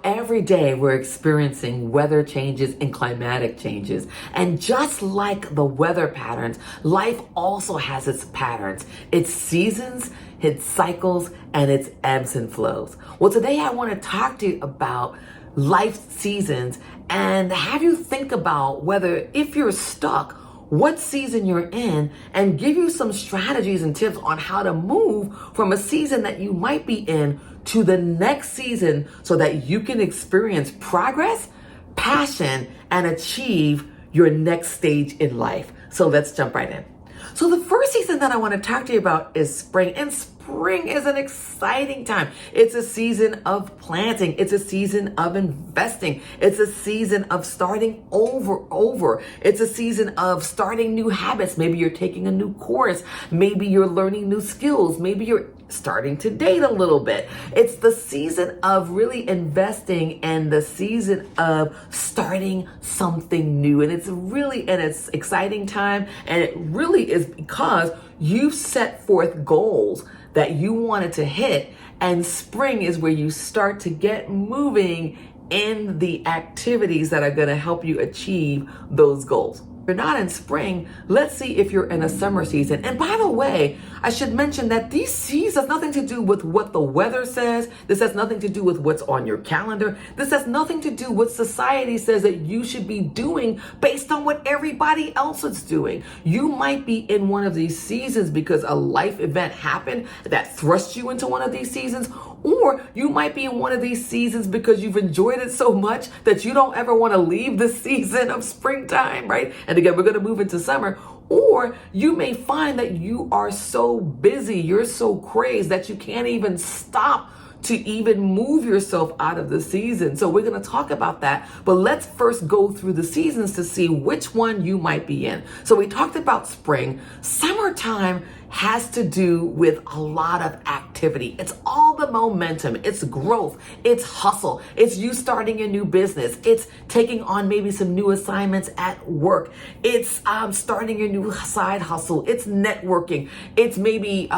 Every day we're experiencing weather changes and climatic changes. And just like the weather patterns, life also has its patterns, its seasons, its cycles, and its ebbs and flows. Well, today I want to talk to you about life seasons and have you think about whether if you're stuck, what season you're in, and give you some strategies and tips on how to move from a season that you might be in to the next season so that you can experience progress, passion, and achieve your next stage in life. So let's jump right in. So the first season that I want to talk to you about is spring. And spring is an exciting time. It's a season of planting. It's a season of investing. It's a season of starting over. It's a season of starting new habits. Maybe you're taking a new course. Maybe you're learning new skills. Maybe you're starting to date a little bit. It's the season of really investing and the season of starting something new. And it's really an exciting time. And it really is because you've set forth goals that you wanted to hit. And spring is where you start to get moving in the activities that are going to help you achieve those goals. If you're not in spring, let's see if you're in a summer season. And by the way, I should mention that these seasons have nothing to do with what the weather says. This has nothing to do with what's on your calendar. This has nothing to do with what society says that you should be doing based on what everybody else is doing. You might be in one of these seasons because a life event happened that thrust you into one of these seasons, or you might be in one of these seasons because you've enjoyed it so much that you don't ever want to leave the season of springtime, right? And again, we're going to move into summer. Or you may find that you are so busy, you're so crazed that you can't even stop to even move yourself out of the season. So we're going to talk about that. But let's first go through the seasons to see which one you might be in. So we talked about spring. Summertime has to do with a lot of activity. It's all the momentum. It's growth. It's hustle. It's you starting a new business. It's taking on maybe some new assignments at work. It's starting a new side hustle. It's networking. It's maybe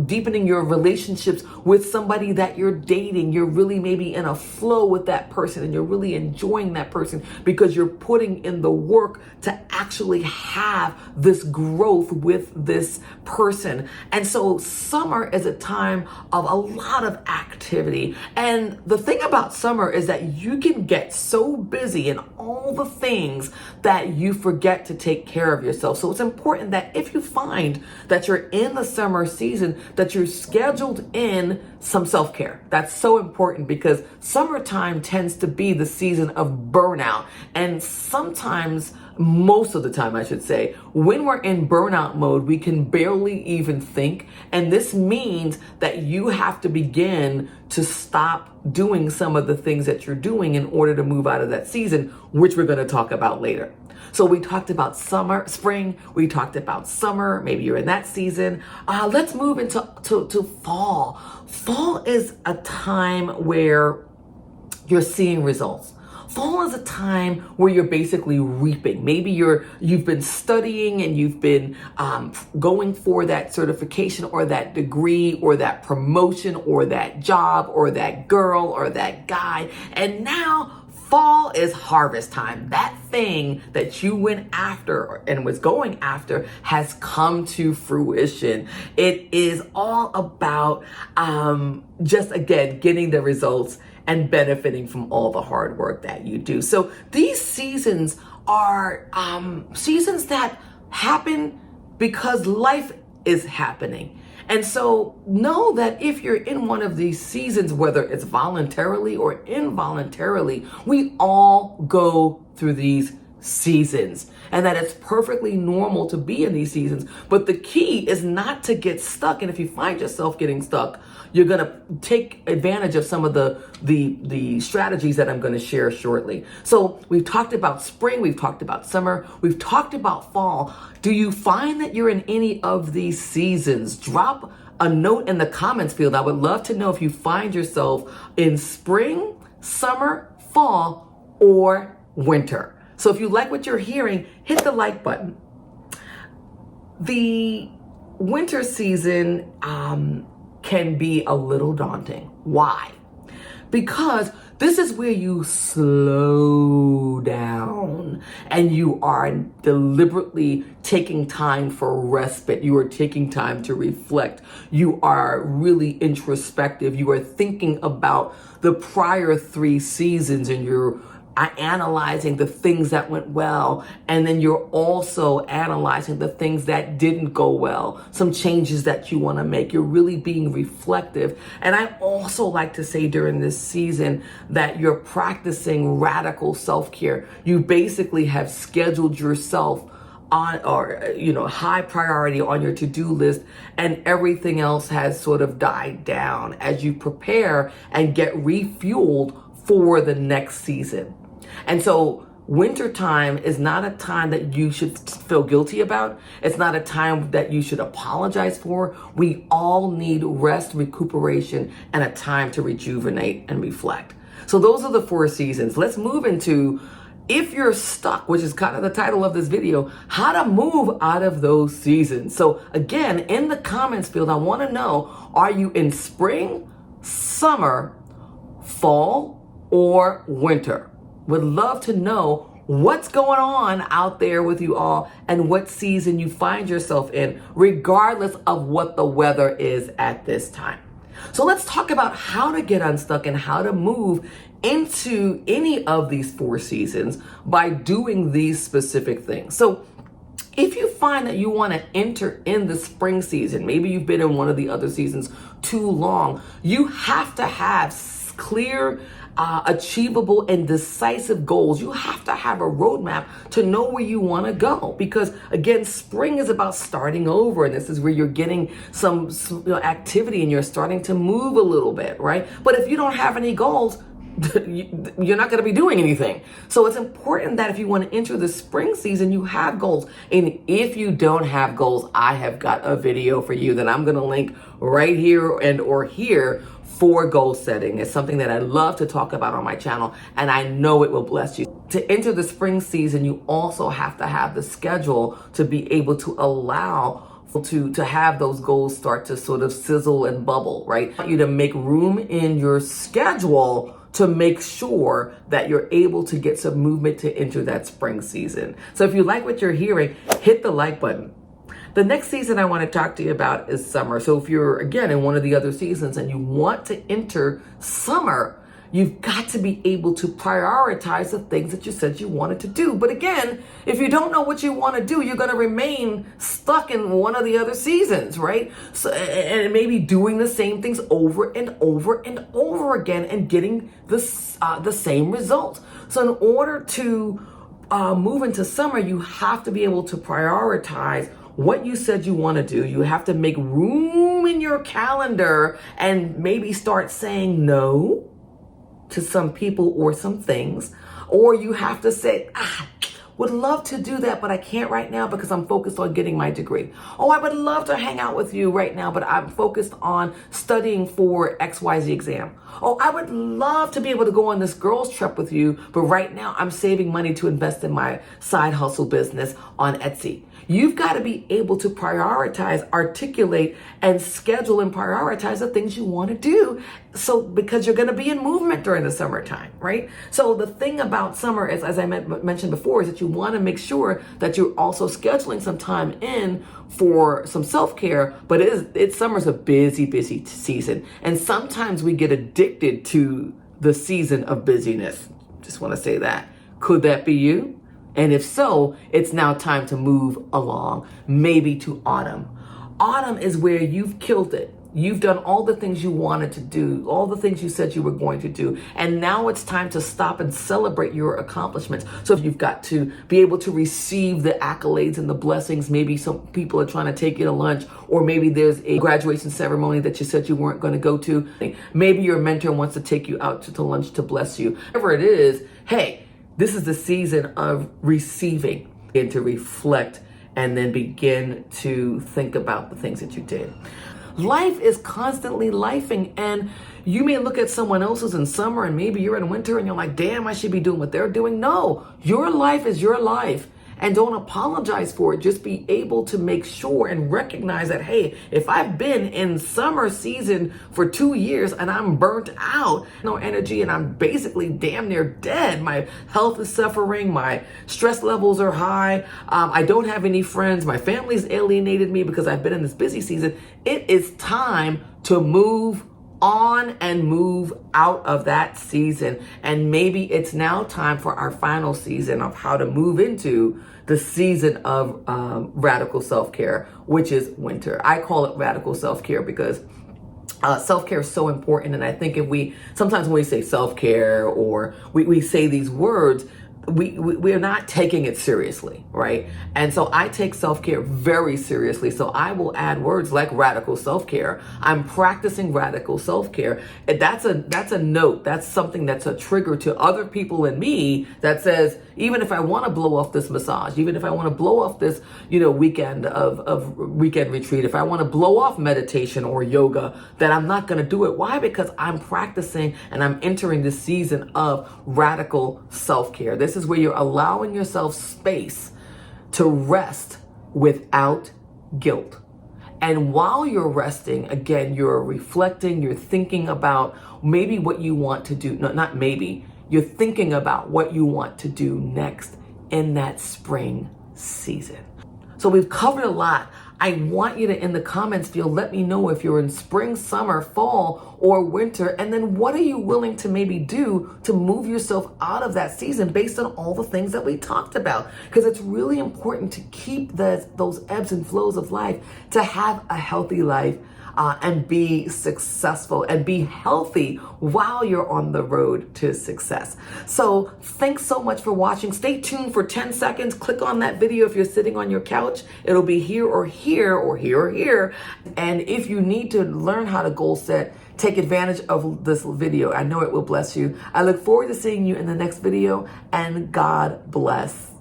deepening your relationships with somebody that you're dating. You're really maybe in a flow with that person and you're really enjoying that person because you're putting in the work to actually have this growth with this person. And so summer is a time of a lot of activity. And the thing about summer is that you can get so busy in all the things that you forget to take care of yourself. So it's important that if you find that you're in the summer season, that you're scheduled in some self-care. That's so important because summertime tends to be the season of burnout. And sometimes, most of the time, I should say, when we're in burnout mode, we can barely even think. And this means that you have to begin to stop doing some of the things that you're doing in order to move out of that season, which we're going to talk about later. So we talked about spring, we talked about summer, maybe you're in that season. Let's move into to fall. Fall is a time where you're seeing results. Fall is a time where you're basically reaping. Maybe you've been studying and you've been going for that certification or that degree or that promotion or that job or that girl or that guy. And now fall is harvest time. That thing that you went after and was going after has come to fruition. It is all about just, again, getting the results and benefiting from all the hard work that you do. So these seasons are seasons that happen because life is happening. And so know that if you're in one of these seasons, whether it's voluntarily or involuntarily, we all go through these seasons and that it's perfectly normal to be in these seasons. But the key is not to get stuck. And if you find yourself getting stuck, you're going to take advantage of some of the strategies that I'm going to share shortly. So we've talked about spring, we've talked about summer, we've talked about fall. Do you find that you're in any of these seasons? Drop a note in the comments field. I would love to know if you find yourself in spring, summer, fall, or winter. So if you like what you're hearing, hit the like button. The winter season can be a little daunting. Why? because this is where you slow down and you are deliberately taking time for respite. You are taking time to reflect. You are really introspective. You are thinking about the prior 3 seasons and you're analyzing the things that went well, and then you're also analyzing the things that didn't go well, some changes that you want to make. You're really being reflective. And I also like to say during this season that you're practicing radical self-care. You basically have scheduled yourself on, or high priority on your to-do list, and everything else has sort of died down as you prepare and get refueled for the next season. And so wintertime is not a time that you should feel guilty about. It's not a time that you should apologize for. We all need rest, recuperation, and a time to rejuvenate and reflect. So those are the 4 seasons. Let's move into, if you're stuck, which is kind of the title of this video, how to move out of those seasons. So again, in the comments field, I want to know, are you in spring, summer, fall, or winter? Would love to know what's going on out there with you all and what season you find yourself in, regardless of what the weather is at this time. So let's talk about how to get unstuck and how to move into any of these 4 seasons by doing these specific things. So if you find that you want to enter in the spring season, maybe you've been in one of the other seasons too long, you have to have clear, achievable and decisive goals. You have to have a roadmap to know where you want to go, because again, spring is about starting over, and this is where you're getting some activity and you're starting to move a little bit, right? But if you don't have any goals, you're not going to be doing anything. So it's important that if you want to enter the spring season, you have goals. And if you don't have goals, I have got a video for you that I'm going to link right here and or here for goal setting. It's something that I love to talk about on my channel, and I know it will bless you. To enter the spring season, you also have to have the schedule to be able to allow to have those goals start to sort of sizzle and bubble, right? I want you to make room in your schedule to make sure that you're able to get some movement to enter that spring season. So if you like what you're hearing, hit the like button. The next season I want to talk to you about is summer. So if you're, again, in one of the other seasons and you want to enter summer, you've got to be able to prioritize the things that you said you wanted to do. But again, if you don't know what you want to do, you're going to remain stuck in one of the other seasons, right? So, and maybe doing the same things over and over and over again and getting the same result. So in order to move into summer, you have to be able to prioritize what you said you want to do. You have to make room in your calendar and maybe start saying no to some people or some things. Or you have to say, would love to do that, but I can't right now because I'm focused on getting my degree. Oh, I would love to hang out with you right now, but I'm focused on studying for XYZ exam. Oh, I would love to be able to go on this girls trip with you, but right now I'm saving money to invest in my side hustle business on Etsy. You've got to be able to prioritize, articulate, and schedule and prioritize the things you want to do. So, because you're going to be in movement during the summertime, right? So the thing about summer is, as I mentioned before, is that you want to make sure that you're also scheduling some time in for some self-care, but summer's a busy season. And sometimes we get addicted to the season of busyness. Just want to say that. Could that be you? And if so, it's now time to move along, maybe to autumn. Autumn is where you've killed it. You've done all the things you wanted to do, all the things you said you were going to do. And now it's time to stop and celebrate your accomplishments. So if you've got to be able to receive the accolades and the blessings, maybe some people are trying to take you to lunch, or maybe there's a graduation ceremony that you said you weren't going to go to. Maybe your mentor wants to take you out to lunch to bless you. Whatever it is, hey, this is the season of receiving and to reflect and then begin to think about the things that you did. Life is constantly lifing, and you may look at someone else's in summer and maybe you're in winter and you're like, damn, I should be doing what they're doing. No, your life is your life. and don't apologize for it. Just be able to make sure and recognize that, hey, if I've been in summer season for 2 years and I'm burnt out, no energy, and I'm basically damn near dead. My health is suffering. My stress levels are high. I don't have any friends. My family's alienated me because I've been in this busy season. It is time to move on and move out of that season. And maybe it's now time for our final season of how to move into the season of radical self-care, which is winter. I call it radical self-care because self-care is so important. And I think sometimes when we say self-care or we say these words, we are not taking it seriously, right? And so I take self-care very seriously. So I will add words like radical self-care. I'm practicing radical self-care. And that's a note. That's something that's a trigger to other people and me that says, even if I want to blow off this massage, even if I want to blow off this, weekend of weekend retreat, if I want to blow off meditation or yoga, that I'm not going to do it. Why? Because I'm practicing and I'm entering the season of radical self-care. This is where you're allowing yourself space to rest without guilt. And while you're resting, again, you're reflecting, you're thinking about maybe what you want to do. No, not maybe. You're thinking about what you want to do next in that spring season. So we've covered a lot. I want you to, in the comments field, let me know if you're in spring, summer, fall, or winter. And then what are you willing to maybe do to move yourself out of that season based on all the things that we talked about? Because it's really important to keep those ebbs and flows of life, to have a healthy life. And be successful and be healthy while you're on the road to success. So thanks so much for watching. Stay tuned for 10 seconds. Click on that video if you're sitting on your couch. It'll be here or here or here or here. And if you need to learn how to goal set, take advantage of this video. I know it will bless you. I look forward to seeing you in the next video, and God bless.